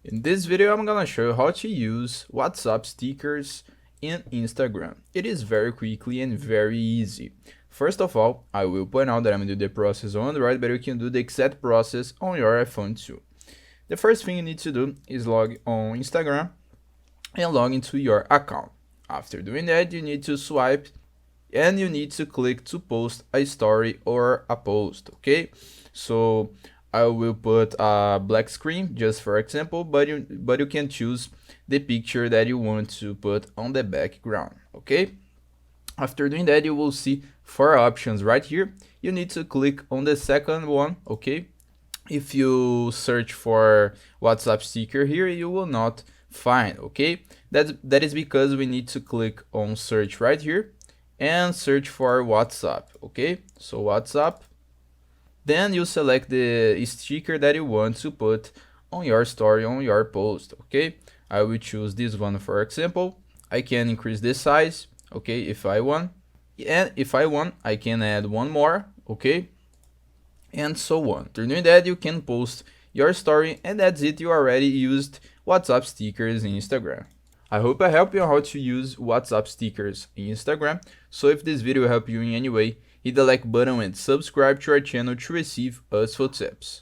In this video, I'm gonna show you how to use WhatsApp stickers in Instagram. It is very quickly and very easy. First of all, I will point out that I'm doing the process on Android, but you can do the exact process on your iPhone too. The first thing you need to do is log on Instagram and log into your account. After doing that, you need to swipe and you need to click to post a story or a post, okay? So I will put a black screen just for example, but you can choose the picture that you want to put on the background, okay? After doing that, you will see four options right here. You need to click on the second one, okay? If you search for WhatsApp sticker here, you will not find, okay? That is because we need to click on search right here and search for WhatsApp, okay? So WhatsApp, then you select the sticker that you want to put on your story, on your post, okay? I will choose this one for example. I can increase the size, okay, if I want, and if I want I can add one more, okay, and so on. After doing that, you can post your story, and that's it. You already used WhatsApp stickers in Instagram. I hope I helped you on how to use WhatsApp stickers in Instagram. So if this video helped you in any way, hit the like button and subscribe to our channel to receive useful tips.